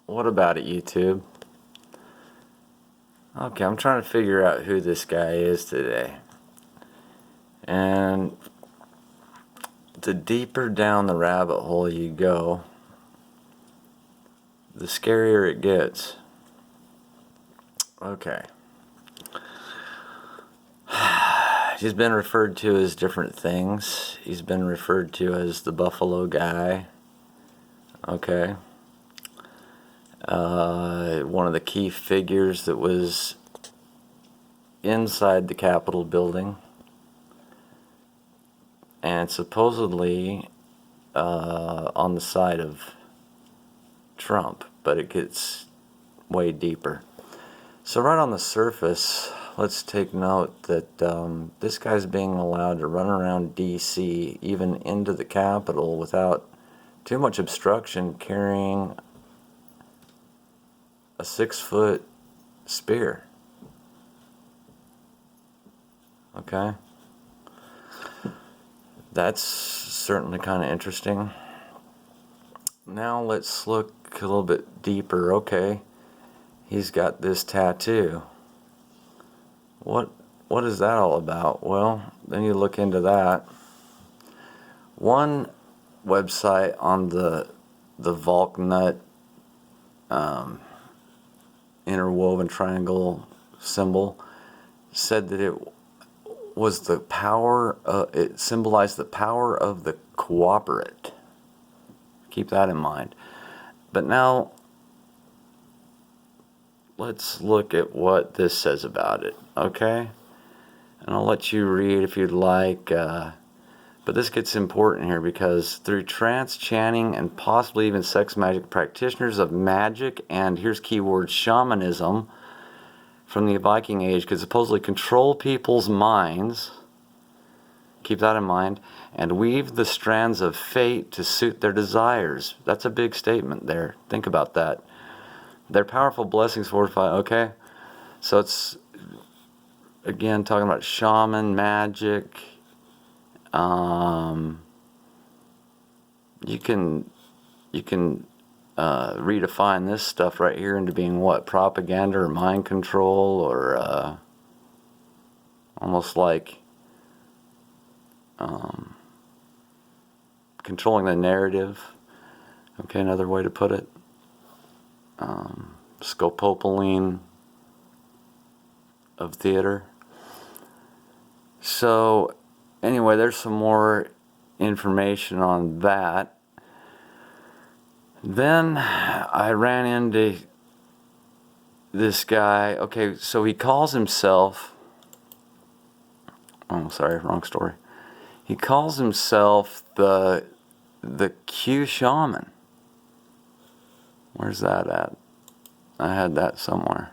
What about it, YouTube? Okay, I'm trying to figure out who this guy is today. And the deeper down the rabbit hole you go, the scarier it gets. Okay. He's been referred to as different things. He's been referred to as the Buffalo Guy. Okay. One of the key figures that was inside the Capitol building, and supposedly on the side of Trump, but it gets way deeper. So right on the surface, let's take note that this guy's being allowed to run around DC, even into the Capitol, without too much obstruction, carrying a 6-foot spear. Okay? That's certainly kind of interesting. Now let's look a little bit deeper. Okay, he's got this tattoo. What is that all about? Well, then you look into that. One website on the Volknut interwoven triangle symbol said that it was the power, it symbolized the power of the cooperate. Keep that in mind. But now, let's look at what this says about it, okay? And I'll let you read if you'd like, but this gets important here because through trance, chanting, and possibly even sex magic, practitioners of magic, and here's keyword shamanism, from the Viking Age could supposedly control people's minds, keep that in mind, and weave the strands of fate to suit their desires. That's a big statement there. Think about that. Their powerful blessings fortify, okay? So it's, again, talking about shaman, magic. You can redefine this stuff right here into being what? Propaganda or mind control, or almost like controlling the narrative. Okay, another way to put it. Scopolamine of theater. So anyway, there's some more information on that. Then I ran into this guy. Okay, so he calls himself, oh sorry, wrong story. He calls himself the Q Shaman. Where's that at? I had that somewhere.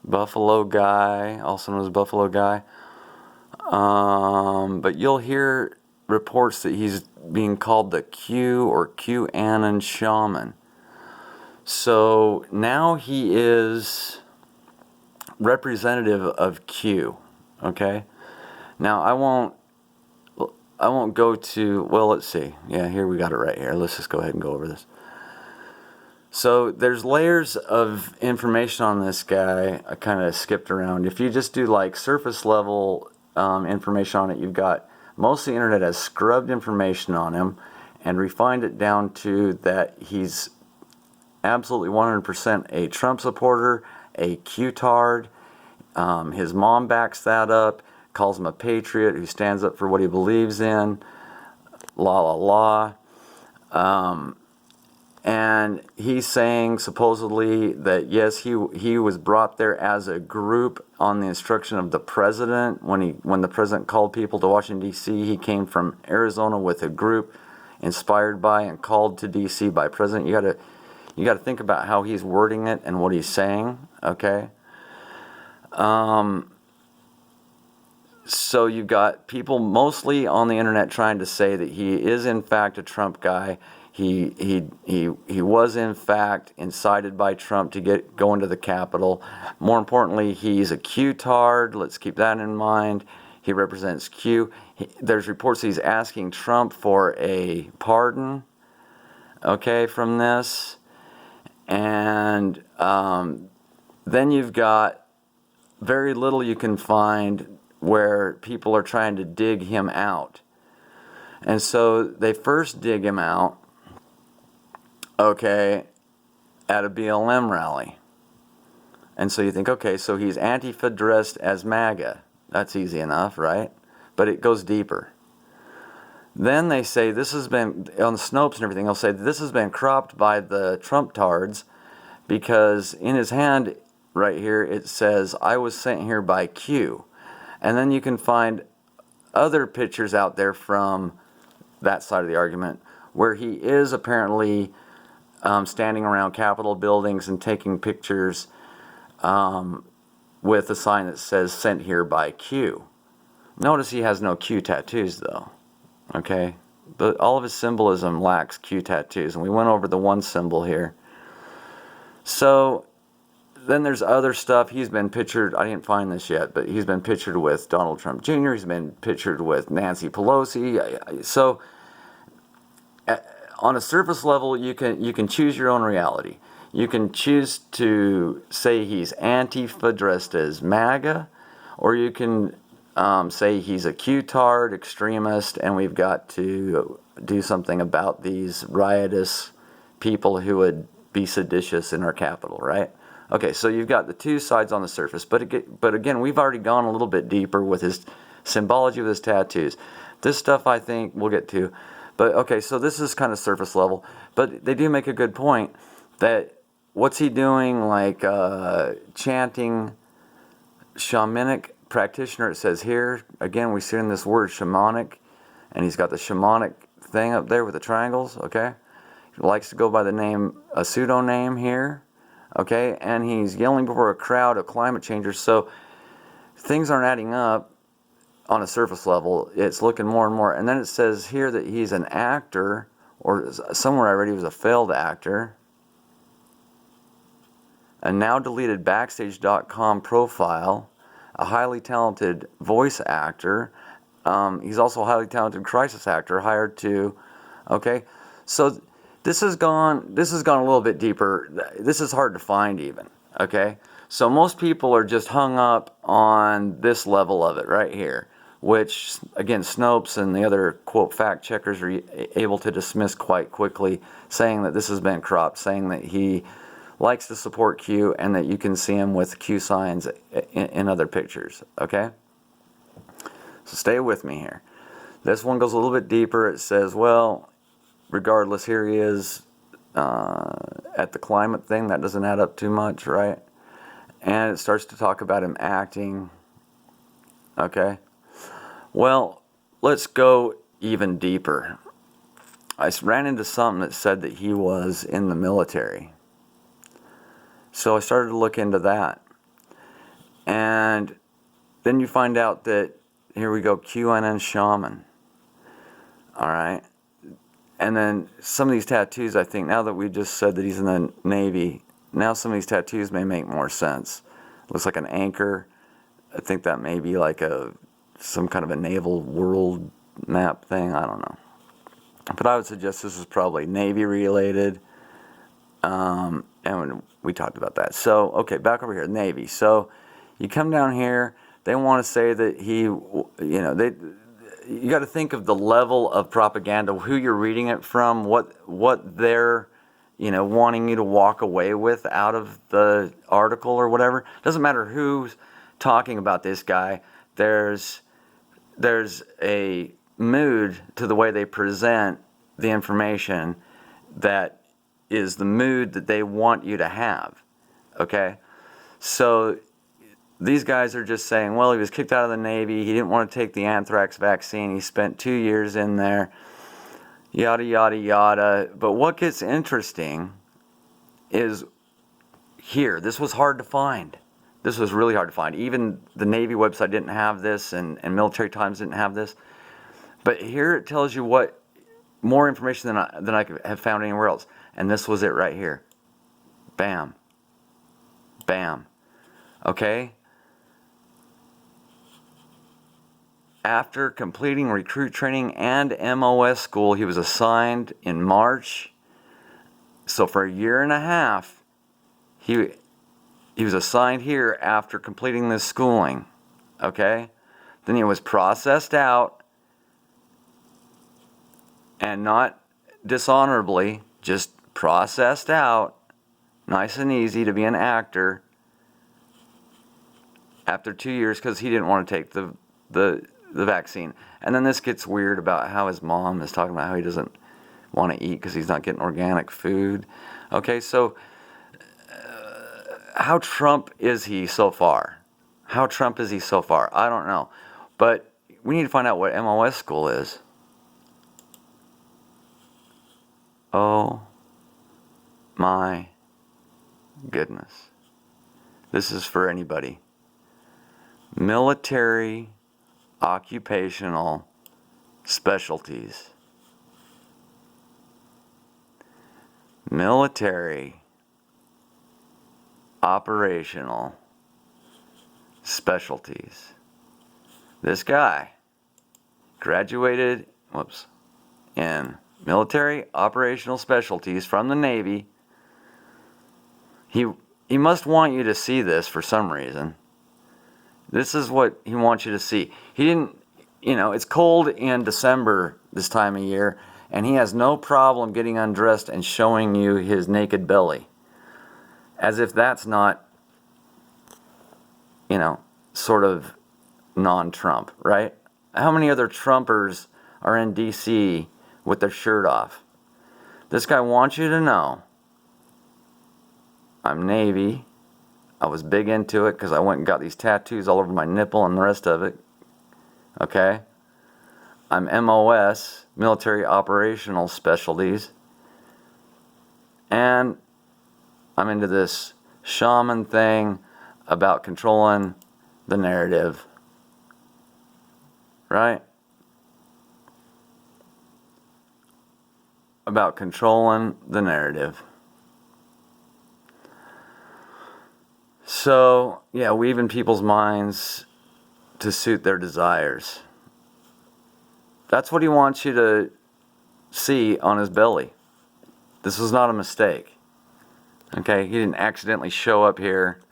Buffalo Guy, also known as Buffalo Guy. But you'll hear reports that he's being called the Q or QAnon Shaman. So now he is representative of Q. Okay. Now I won't go to, well, let's see. Yeah, here we got it right here. Let's just go ahead and go over this. So there's layers of information on this guy. I kind of skipped around. If you just do like surface level information on it, you've got most of the internet has scrubbed information on him and refined it down to that he's absolutely 100% a Trump supporter, a Q-tard. His mom backs that up, calls him a patriot who stands up for what he believes in, la la la. And he's saying supposedly that yes, he was brought there as a group on the instruction of the president. When the president called people to Washington D.C., he came from Arizona with a group inspired by and called to D.C. by president. You got to think about how he's wording it and what he's saying. Okay. So you've got people mostly on the internet trying to say that he is in fact a Trump guy. He was in fact incited by Trump to go into the Capitol. More importantly, he's a Q-tard. Let's keep that in mind. He represents Q. There's reports he's asking Trump for a pardon, okay, from this. And then you've got very little you can find where people are trying to dig him out. And so they first dig him out, okay, at a BLM rally. And so you think, okay, so he's Antifa dressed as MAGA. That's easy enough, right? But it goes deeper. Then they say this has been, on Snopes and everything, they'll say this has been cropped by the Trump tards because in his hand right here it says, I was sent here by Q. And then you can find other pictures out there from that side of the argument where he is apparently standing around Capitol buildings and taking pictures with a sign that says sent here by Q. Notice he has no Q tattoos though, okay? But all of his symbolism lacks Q tattoos, and we went over the one symbol here. So then there's other stuff. He's been pictured, I didn't find this yet, but he's been pictured with Donald Trump Jr., he's been pictured with Nancy Pelosi. So on a surface level, you can choose your own reality. You can choose to say he's Antifa dressed as MAGA, or you can say he's a Q-tard extremist, and we've got to do something about these riotous people who would be seditious in our capital, right? Okay, so you've got the two sides on the surface, but again, we've already gone a little bit deeper with his symbology with his tattoos. This stuff I think we'll get to. But okay, so this is kind of surface level, but they do make a good point that what's he doing, like chanting shamanic practitioner, it says here, again we see in this word shamanic, and he's got the shamanic thing up there with the triangles, okay? He likes to go by the name, a pseudonym here, okay? And he's yelling before a crowd of climate changers, so things aren't adding up on a surface level. It's looking more and more. And then it says here that he's an actor, or somewhere I read he was a failed actor. A now deleted Backstage.com profile, a highly talented voice actor. He's also a highly talented crisis actor hired to, okay? So this has gone a little bit deeper. This is hard to find even, okay? So most people are just hung up on this level of it right here, which, again, Snopes and the other, quote, fact checkers are able to dismiss quite quickly, saying that this has been cropped, saying that he likes to support Q and that you can see him with Q signs in other pictures, okay? So stay with me here. This one goes a little bit deeper. It says, well, regardless, here he is at the climate thing. That doesn't add up too much, right? And it starts to talk about him acting, okay? Well, let's go even deeper. I ran into something that said that he was in the military. So I started to look into that. And then you find out that, here we go, QAnon Shamen. All right. And then some of these tattoos, I think, now that we just said that he's in the Navy, now some of these tattoos may make more sense. Looks like an anchor. I think that may be like some kind of a naval world map thing. I don't know. But I would suggest this is probably Navy related. And we talked about that. So, okay, back over here, Navy. So you come down here, they want to say that he, you got to think of the level of propaganda, who you're reading it from, what they're, wanting you to walk away with out of the article or whatever. Doesn't matter who's talking about this guy. There's a mood to the way they present the information that is the mood that they want you to have, okay? So these guys are just saying, well, he was kicked out of the Navy, he didn't want to take the anthrax vaccine, he spent 2 years in there, yada, yada, yada. But what gets interesting is here, this was hard to find. This was really hard to find. Even the Navy website didn't have this, and Military Times didn't have this. But here it tells you what more information than I could have found anywhere else. And this was it right here. Bam. Bam. Okay? After completing recruit training and MOS school, he was assigned in March So for a year and a half, he was assigned here after completing this schooling, okay? Then he was processed out, and not dishonorably, just processed out, nice and easy to be an actor, after 2 years because he didn't want to take the vaccine. And then this gets weird about how his mom is talking about how he doesn't want to eat because he's not getting organic food. Okay, so how Trump is he so far? How Trump is he so far? I don't know. But we need to find out what MOS school is. Oh my goodness. This is for anybody. Military Occupational Specialties. Military Operational Specialties. This guy graduated, in Military Operational Specialties from the Navy. He must want you to see this for some reason. This is what he wants you to see. He didn't, it's cold in December this time of year, and he has no problem getting undressed and showing you his naked belly. As if that's not, sort of non-Trump, right? How many other Trumpers are in D.C. with their shirt off? This guy wants you to know, I'm Navy. I was big into it because I went and got these tattoos all over my nipple and the rest of it. Okay? I'm MOS, Military Operational Specialties. And I'm into this shaman thing about controlling the narrative. Right? About controlling the narrative. So, yeah, weaving people's minds to suit their desires. That's what he wants you to see on his belly. This was not a mistake. Okay, he didn't accidentally show up here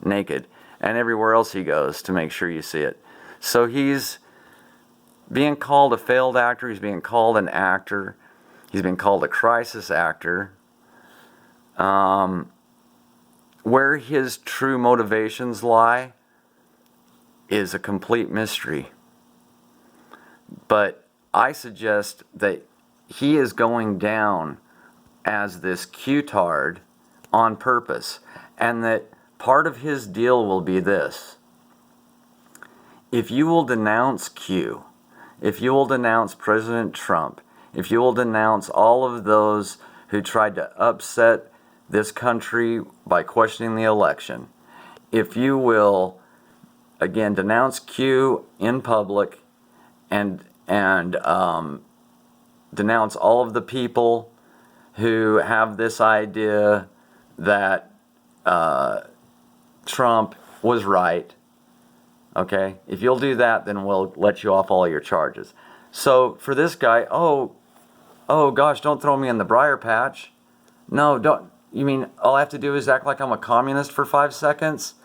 naked, and everywhere else he goes to make sure you see it. So he's being called a failed actor, he's being called an actor, he's being called a crisis actor. Where his true motivations lie is a complete mystery. But I suggest that he is going down as this Q-tard on purpose, and that part of his deal will be this. If you will denounce Q, if you will denounce President Trump, if you will denounce all of those who tried to upset this country by questioning the election, if you will, again, denounce Q in public and denounce all of the people who have this idea that Trump was right, okay? If you'll do that, then we'll let you off all your charges. So for this guy, oh gosh, don't throw me in the briar patch. No, don't. You mean all I have to do is act like I'm a communist for 5 seconds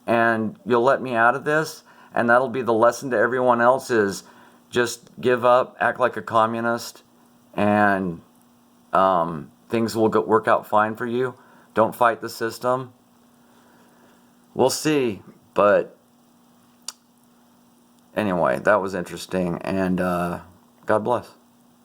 and you'll let me out of this? And that'll be the lesson to everyone else is just give up, act like a communist, and things will work out fine for you. Don't fight the system. We'll see. But anyway, that was interesting, and God bless.